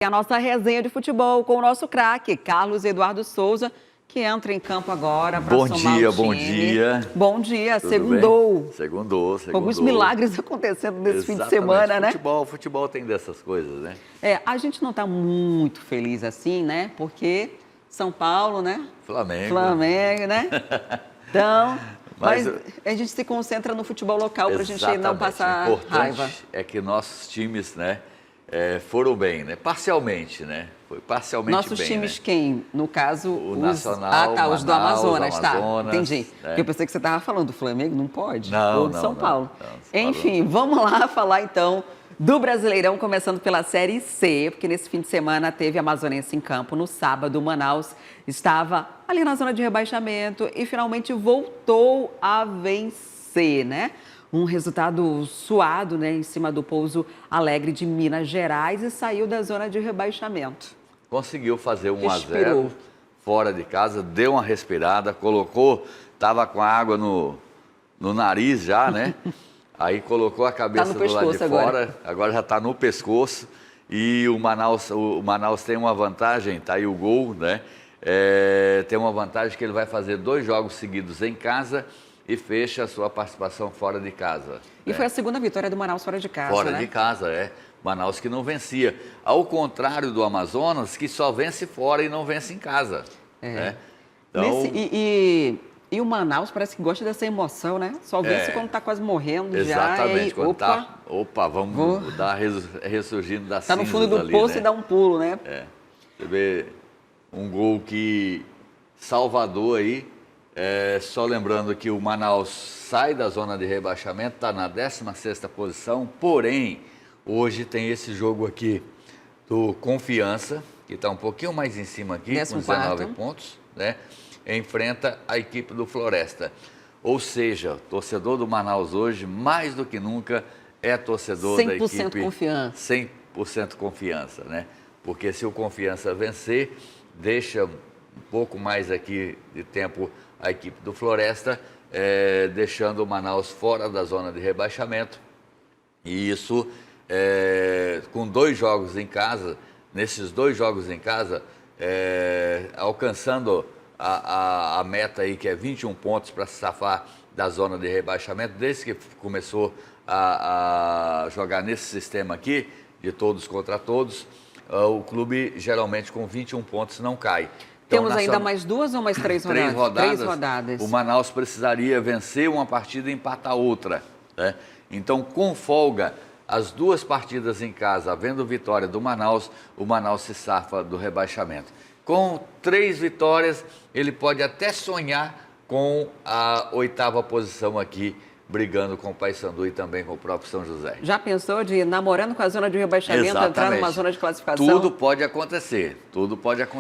A nossa resenha de futebol com o nosso craque, Carlos Eduardo Souza, que entra em campo agora para somar o time. Bom dia. Bom dia, Tudo segundou. bem? Segundou. Alguns milagres acontecendo nesse Exatamente. fim de semana, né? Futebol tem dessas coisas, né? A gente não está muito feliz assim, né? Porque São Paulo, né? Flamengo, né? Então, mas a gente se concentra no futebol local para a gente não passar raiva. O importante é que nossos times, né? Foram bem, né? Parcialmente, né? Foi parcialmente Nossos bem, times, né? quem? No caso, o os... Nacional, os do Amazonas, tá? Entendi. Né? Porque eu pensei que você estava falando do Flamengo, não pode? Não, ou de São Paulo. Não, enfim, vamos lá falar então do Brasileirão, começando pela Série C, porque nesse fim de semana teve Amazonense em campo. No sábado, o Manaus estava ali na zona de rebaixamento e finalmente voltou a vencer, né? Um resultado suado, né, em cima do Pouso Alegre de Minas Gerais e saiu da zona de rebaixamento. Conseguiu fazer 1-0 fora de casa, deu uma respirada, estava com a água no nariz já, né? Aí colocou a cabeça do lado de fora, agora já está no pescoço. E o Manaus tem uma vantagem, tá aí o gol, né? Tem uma vantagem que ele vai fazer 2 jogos seguidos em casa e fecha a sua participação fora de casa. E foi a segunda vitória do Manaus fora de casa, Fora de casa, Manaus que não vencia. Ao contrário do Amazonas, que só vence fora e não vence em casa. Né? Então... E o Manaus parece que gosta dessa emoção, né? Só vence quando está quase morrendo. Exatamente, já. Vamos dar ressurgindo da cinzas. Está no fundo do poço, né? E dá um pulo, né? Você vê um gol que Salvador aí. Só lembrando que o Manaus sai da zona de rebaixamento, está na 16ª posição, porém, hoje tem esse jogo aqui do Confiança, que está um pouquinho mais em cima aqui, com 19 pontos, né? Enfrenta a equipe do Floresta. Ou seja, o torcedor do Manaus hoje, mais do que nunca, é torcedor da equipe... 100% confiança. 100% confiança, né? Porque se o Confiança vencer, deixa um pouco mais aqui de tempo a equipe do Floresta, deixando o Manaus fora da zona de rebaixamento. E isso, com 2 jogos em casa, nesses 2 jogos em casa, alcançando a meta aí, que é 21 pontos para se safar da zona de rebaixamento, desde que começou a jogar nesse sistema aqui, de todos contra todos, o clube geralmente com 21 pontos não cai. Então, temos ainda mais 2 ou mais 3 rodadas? 3 rodadas. O Manaus precisaria vencer uma partida e empatar outra, né? Então, com folga, as 2 partidas em casa, havendo vitória do Manaus, o Manaus se safa do rebaixamento. Com 3 vitórias, ele pode até sonhar com a 8ª posição aqui, brigando com o Paysandu e também com o próprio São José. Já pensou de ir namorando com a zona de rebaixamento, entrar numa zona de classificação? Tudo pode acontecer,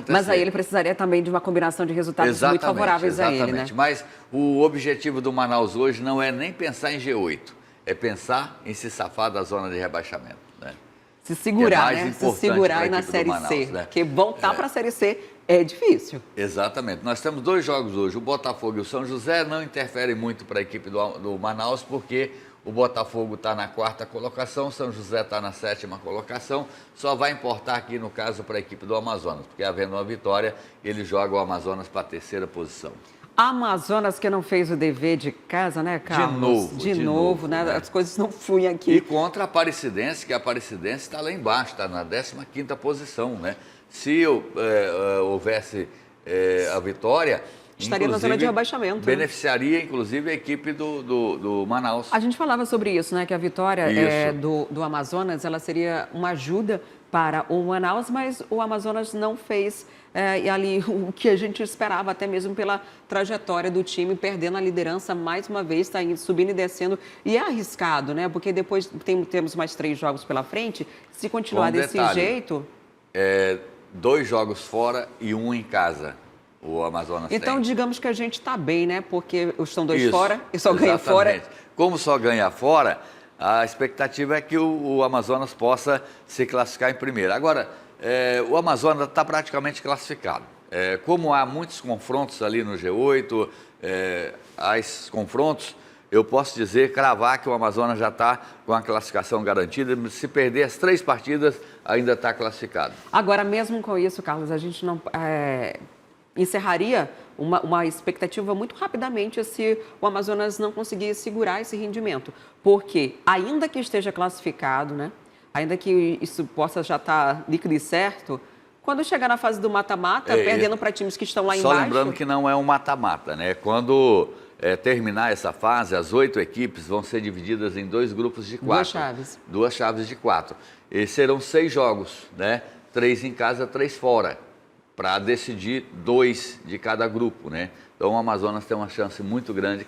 Mas aí ele precisaria também de uma combinação de resultados muito favoráveis a ele, né? Mas o objetivo do Manaus hoje não é nem pensar em G8, é pensar em se safar da zona de rebaixamento, né? Se segurar, né? Se segurar aí na Série C, né? Porque voltar para a Série C é difícil. Exatamente. Nós temos 2 jogos hoje, o Botafogo e o São José não interferem muito para a equipe do Manaus, porque o Botafogo está na 4ª colocação, o São José está na 7ª colocação, só vai importar aqui no caso para a equipe do Amazonas, porque havendo uma vitória, ele joga o Amazonas para a 3ª posição. Amazonas que não fez o dever de casa, né, Carlos? De novo, né? As coisas não fluem aqui. E contra a Aparecidense, que a Aparecidense está lá embaixo, está na 15ª posição, né? Se houvesse a vitória, estaria na zona de rebaixamento. Beneficiaria, inclusive, a equipe do Manaus. A gente falava sobre isso, né? Que a vitória do Amazonas, ela seria uma ajuda para o Manaus, mas o Amazonas não fez ali o que a gente esperava, até mesmo pela trajetória do time, perdendo a liderança mais uma vez, está subindo e descendo. E é arriscado, né? Porque depois temos mais 3 jogos pela frente. Se continuar desse jeito... 2 jogos fora e 1 em casa, o Amazonas então, tem. digamos que a gente está bem, né? Porque estão 2 fora e só ganha fora. Como só ganha fora, a expectativa é que o Amazonas possa se classificar em primeiro. Agora, o Amazonas está praticamente classificado. Como há muitos confrontos ali no G8, há esses confrontos, eu posso dizer, cravar que o Amazonas já está com a classificação garantida. Se perder as 3 partidas, ainda está classificado. Agora, mesmo com isso, Carlos, a gente não encerraria uma expectativa muito rapidamente se o Amazonas não conseguir segurar esse rendimento. Porque, ainda que esteja classificado, né? Ainda que isso possa já estar líquido e certo, quando chegar na fase do mata-mata, perdendo para times que estão lá embaixo... Só lembrando que não é um mata-mata, né? Quando terminar essa fase, as 8 equipes vão ser divididas em 2 grupos de 4. 2 chaves. 2 chaves de 4. E serão 6 jogos, né? 3 em casa, 3 fora, para decidir 2 de cada grupo, né? Então o Amazonas tem uma chance muito grande.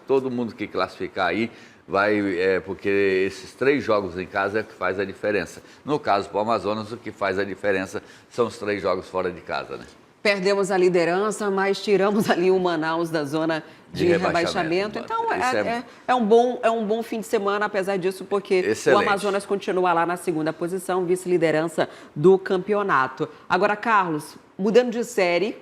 Todo mundo que classificar aí vai, porque esses 3 jogos em casa é o que faz a diferença. No caso, para o Amazonas, o que faz a diferença são os 3 jogos fora de casa, né? Perdemos a liderança, mas tiramos ali o Manaus da zona de rebaixamento. Então, é um bom fim de semana, apesar disso, porque excelente. O Amazonas continua lá na 2ª posição, vice-liderança do campeonato. Agora, Carlos, mudando de série,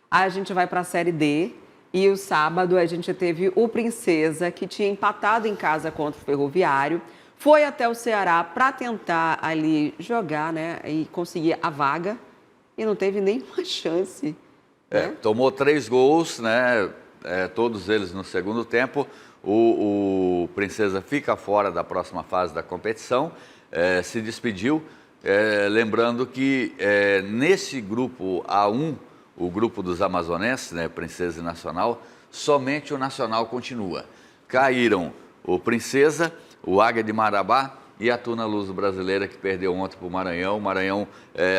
a gente vai para a Série D. E o sábado a gente teve o Princesa, que tinha empatado em casa contra o Ferroviário. Foi até o Ceará para tentar ali jogar, né, e conseguir a vaga. E não teve nenhuma chance. Né? Tomou 3 gols, né? Todos eles no segundo tempo. O Princesa fica fora da próxima fase da competição, se despediu. Lembrando que nesse grupo A1, o grupo dos amazonenses, né, Princesa e Nacional, somente o Nacional continua. Caíram o Princesa, o Águia de Marabá e a Tuna Luso Brasileira, que perdeu ontem para o Maranhão. O Maranhão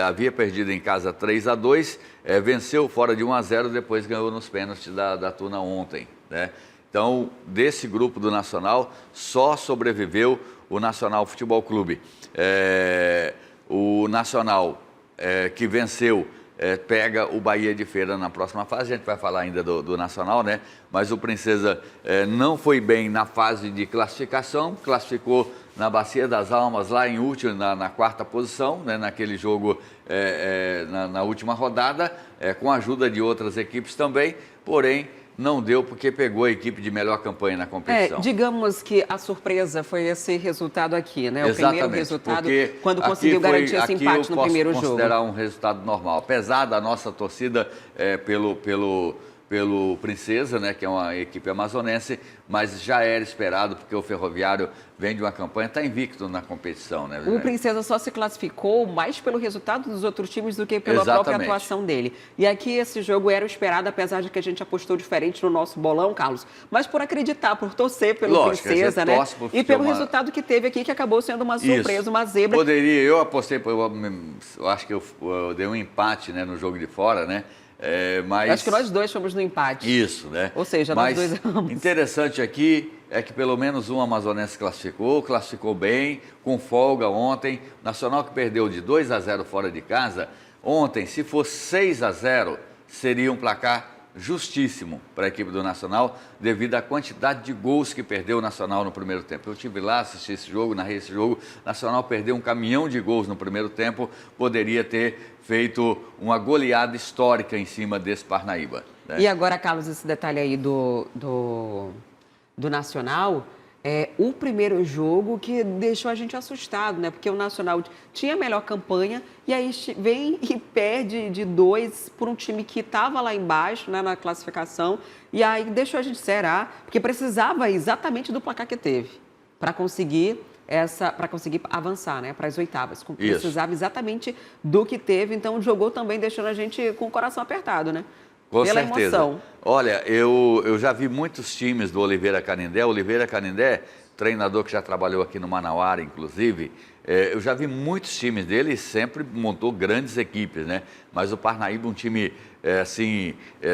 havia perdido em casa 3-2, venceu fora de 1-0, depois ganhou nos pênaltis da Tuna ontem, né? Então, desse grupo do Nacional, só sobreviveu o Nacional Futebol Clube. O Nacional, que venceu, pega o Bahia de Feira na próxima fase. A gente vai falar ainda do Nacional, né? Mas o Princesa não foi bem na fase de classificação, classificou na Bacia das Almas, lá em último, na 4ª posição, né? Naquele jogo na última rodada, com a ajuda de outras equipes também, porém não deu porque pegou a equipe de melhor campanha na competição. Digamos que a surpresa foi esse resultado aqui, né? O Exatamente, primeiro resultado, quando conseguiu garantir esse empate no primeiro jogo. Eu posso considerar um resultado normal, apesar da nossa torcida pelo Princesa, né, que é uma equipe amazonense, mas já era esperado, porque o Ferroviário vem de uma campanha, está invicto na competição, né? O Princesa só se classificou mais pelo resultado dos outros times do que pela própria atuação dele. E aqui esse jogo era esperado, apesar de que a gente apostou diferente no nosso bolão, Carlos, mas por acreditar, por torcer pelo Princesa, né? E pelo resultado que teve aqui, que acabou sendo uma surpresa, uma zebra. Eu apostei, eu acho que eu dei um empate, né, no jogo de fora, né? Mas... Acho que nós dois fomos no empate. Isso, né? Ou seja, nós dois erramos. Interessante aqui é que pelo menos um amazonense classificou bem, com folga ontem. Nacional, que perdeu de 2-0 fora de casa. Ontem, se fosse 6-0, seria um placar justíssimo para a equipe do Nacional, devido à quantidade de gols que perdeu o Nacional no primeiro tempo. Eu estive lá, assisti esse jogo, narrei esse jogo. Nacional perdeu um caminhão de gols no primeiro tempo, poderia ter feito uma goleada histórica em cima desse Parnaíba, né? E agora, Carlos, esse detalhe aí do Nacional, o primeiro jogo que deixou a gente assustado, né? Porque o Nacional tinha a melhor campanha e aí vem e perde de 2 por um time que estava lá embaixo, né, na classificação, e aí deixou a gente zerar, porque precisava exatamente do placar que teve para conseguir avançar, né, para as oitavas. Precisava exatamente do que teve, então jogou também deixando a gente com o coração apertado, né? Com Pela certeza. Emoção. Olha, eu já vi muitos times do Oliveira Canindé. Oliveira Canindé, treinador que já trabalhou aqui no Manauara, inclusive, eu já vi muitos times dele e sempre montou grandes equipes, né? Mas o Parnaíba, um time,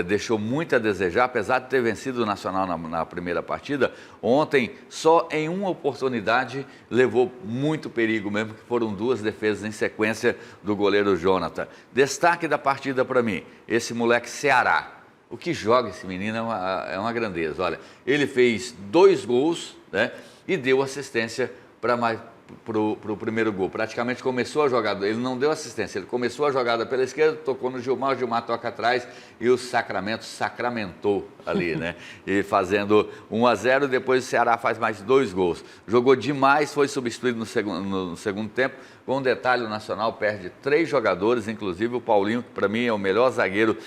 deixou muito a desejar, apesar de ter vencido o Nacional na primeira partida. Ontem, só em uma oportunidade, levou muito perigo mesmo, que foram 2 defesas em sequência do goleiro Jonathan. Destaque da partida para mim, esse moleque Ceará. O que joga esse menino é uma grandeza. Olha, ele fez 2 gols, né, e deu assistência para mais pro primeiro gol. Praticamente começou a jogada, ele não deu assistência, ele começou a jogada pela esquerda, tocou no Gilmar, o Gilmar toca atrás e o Sacramento sacramentou ali, né? E fazendo 1-0, depois o Ceará faz mais 2 gols. Jogou demais, foi substituído no segundo tempo. Com um detalhe, o Nacional perde 3 jogadores, inclusive o Paulinho, que para mim é o melhor zagueiro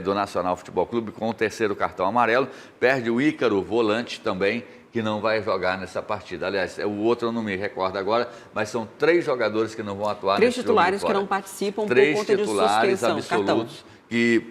do Nacional Futebol Clube, com o 3º cartão amarelo. Perde o Ícaro, volante também, que não vai jogar nessa partida. Aliás, o outro eu não me recordo agora, mas são 3 jogadores que não vão atuar nesse jogo de fora. 3 titulares que não participam por 3 conta de titulares suspensão, absolutos que,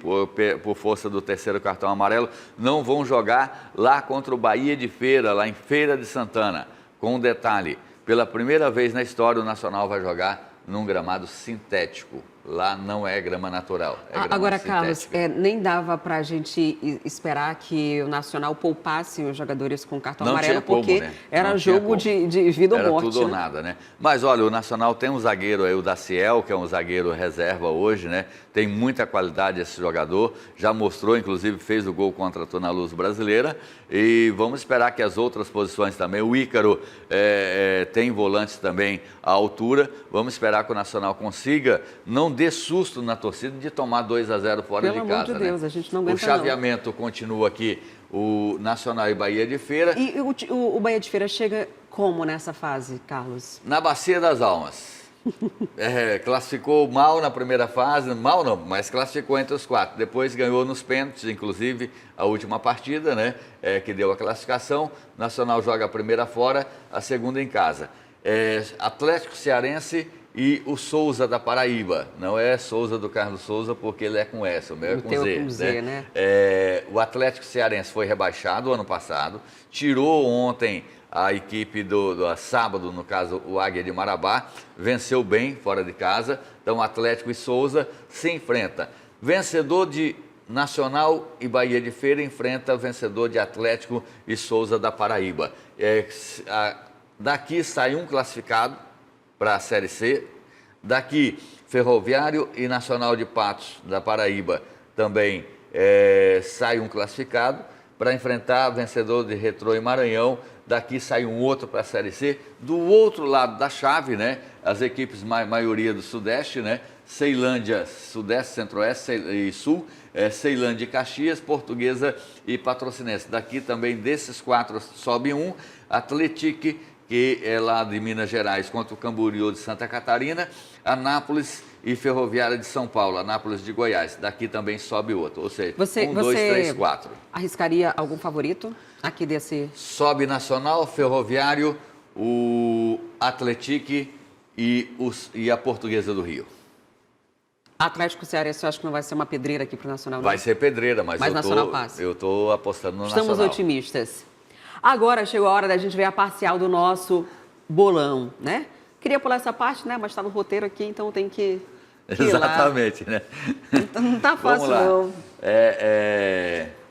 por força do 3º cartão amarelo, não vão jogar lá contra o Bahia de Feira, lá em Feira de Santana. Com um detalhe, pela primeira vez na história, o Nacional vai jogar num gramado sintético. Lá não é grama natural, é grama Agora, sintética. Carlos, nem dava para a gente esperar que o Nacional poupasse os jogadores com cartão Não amarelo, tinha como, porque né? era Não tinha jogo como. de vida ou Era morte. tudo ou nada, né? Mas olha, o Nacional tem um zagueiro aí, o Daciel, que é um zagueiro reserva hoje, né? Tem muita qualidade esse jogador, já mostrou, inclusive fez o gol contra a Tona Luz Brasileira, e vamos esperar que as outras posições também, o Ícaro tem volantes também à altura, vamos esperar que o Nacional consiga, não dê susto na torcida de tomar 2-0 fora de casa. Pelo amor de Deus, né? a gente não aguenta. O chaveamento continua aqui, o Nacional e Bahia de Feira. E o Bahia de Feira chega como nessa fase, Carlos? Na Bacia das Almas. Classificou mal na primeira fase, mal não, mas classificou entre os 4. Depois ganhou nos pênaltis, inclusive a última partida, né? Que deu a classificação. Nacional joga a primeira fora, a segunda em casa. Atlético Cearense e o Souza da Paraíba. Não é Souza do Carlos Souza, porque ele é com S, o meu é com Z. né? O Atlético Cearense foi rebaixado ano passado, tirou ontem a equipe do sábado, no caso o Águia de Marabá, venceu bem fora de casa. Então Atlético e Souza se enfrentam. Vencedor de Nacional e Bahia de Feira enfrenta vencedor de Atlético e Souza da Paraíba. Daqui sai um classificado para a Série C. Daqui, Ferroviário e Nacional de Patos, da Paraíba, também sai um classificado para enfrentar vencedor de Retrô e Maranhão. Daqui sai um outro para a Série C. Do outro lado da chave, né, as equipes, maioria do Sudeste, né, Ceilândia, Sudeste, Centro-Oeste e Sul, Ceilândia e Caxias, Portuguesa e Patrocinense. Daqui também, desses 4, sobe um, Atlético, que é lá de Minas Gerais, contra o Camboriú de Santa Catarina, Anápolis e Ferroviária de São Paulo, Anápolis de Goiás. Daqui também sobe outro, ou seja, 1, 2, 3, 4. Arriscaria algum favorito aqui desse? Sobe Nacional, Ferroviário, o Atlético e a Portuguesa do Rio. Atlético Cearense, eu acho que não vai ser uma pedreira aqui para o Nacional, não? Vai ser pedreira, mas Nacional passa. Eu estou apostando no Estamos Nacional. otimistas. Agora chegou a hora da gente ver a parcial do nosso bolão, né? Queria pular essa parte, né? Mas está no roteiro aqui, então tem que ir Exatamente, lá. Né? Então, não tá fácil, Vamos lá. não.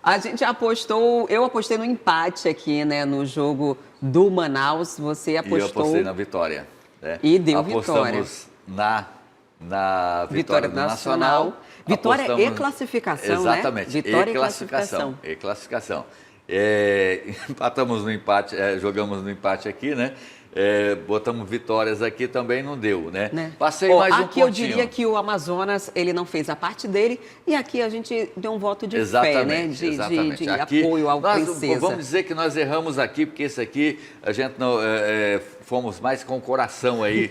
A gente apostou, eu apostei no empate aqui, né? No jogo do Manaus, você apostou... E eu apostei na vitória. Né? E deu Apostamos vitória. na vitória do Nacional. Vitória e classificação, exatamente, né? Vitória e classificação. E classificação. Empatamos no empate, jogamos no empate aqui, né? Botamos vitórias aqui, também não deu, né? Passei mais um pontinho. Aqui eu diria que o Amazonas, ele não fez a parte dele, e aqui a gente deu um voto de fé, né? De aqui, apoio ao Princesa. Vamos dizer que nós erramos aqui, porque esse aqui, a gente não... fomos mais com o coração aí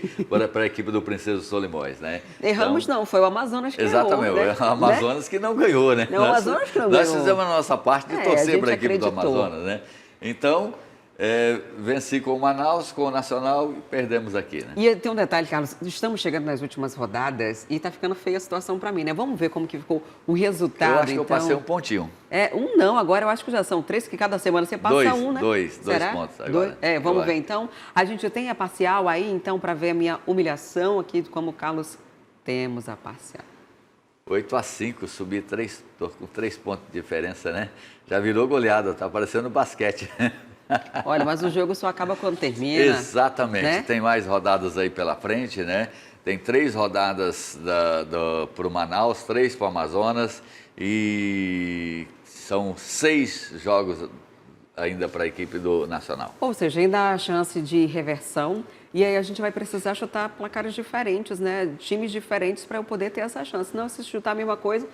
para a equipe do Princesa dos Solimões, né? Erramos então, não, foi o Amazonas que exatamente, errou, né? O Amazonas que não ganhou, né? Não, o Amazonas que não ganhou. Nós fizemos a nossa parte de torcer para a equipe acreditou. do Amazonas, né? Então, venci com o Manaus, com o Nacional e perdemos aqui, né? E tem um detalhe, Carlos, estamos chegando nas últimas rodadas e está ficando feia a situação para mim, né? Vamos ver como que ficou o resultado, eu acho que eu passei um pontinho. Um não, agora eu acho que já são 3, que cada semana você passa um, né? Dois pontos agora. Vamos ver então. A gente tem a parcial aí, então, para ver a minha humilhação aqui, como o Carlos, temos a parcial. 8-5, subi 3, tô com 3 pontos de diferença, né? Já virou goleada, tá parecendo basquete. Olha, mas o jogo só acaba quando termina. Exatamente, né? Tem mais rodadas aí pela frente, né? Tem 3 rodadas para o Manaus, 3 para o Amazonas e são 6 jogos ainda para a equipe do Nacional. Ou seja, ainda há chance de reversão e aí a gente vai precisar chutar placares diferentes, né? Times diferentes para eu poder ter essa chance. Não, se chutar a mesma coisa,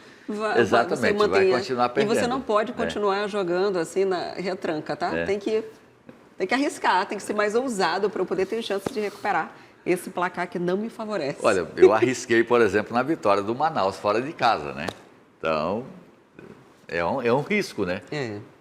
Exatamente, você vai continuar perdendo. E você não pode continuar jogando assim na retranca, tá? Tem que arriscar, tem que ser mais ousado para eu poder ter chance de recuperar esse placar que não me favorece. Olha, eu arrisquei, por exemplo, na vitória do Manaus fora de casa, né? Então, é um risco, né?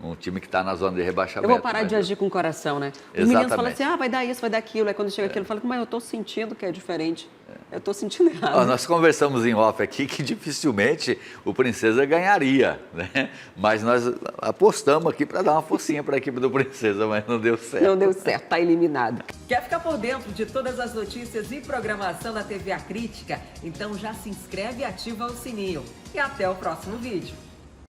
Um time que está na zona de rebaixamento. Eu vou parar de agir com o coração, né? Os meninos falam assim, vai dar isso, vai dar aquilo. Aí quando chega aquilo, eu falo, mas eu estou sentindo que é diferente. Eu estou sentindo errado. Ó, nós conversamos em off aqui que dificilmente o Princesa ganharia, né? Mas nós apostamos aqui para dar uma forcinha para a equipe do Princesa, mas não deu certo. Não deu certo, está eliminado. Quer ficar por dentro de todas as notícias e programação da TV A Crítica? Então já se inscreve e ativa o sininho. E até o próximo vídeo.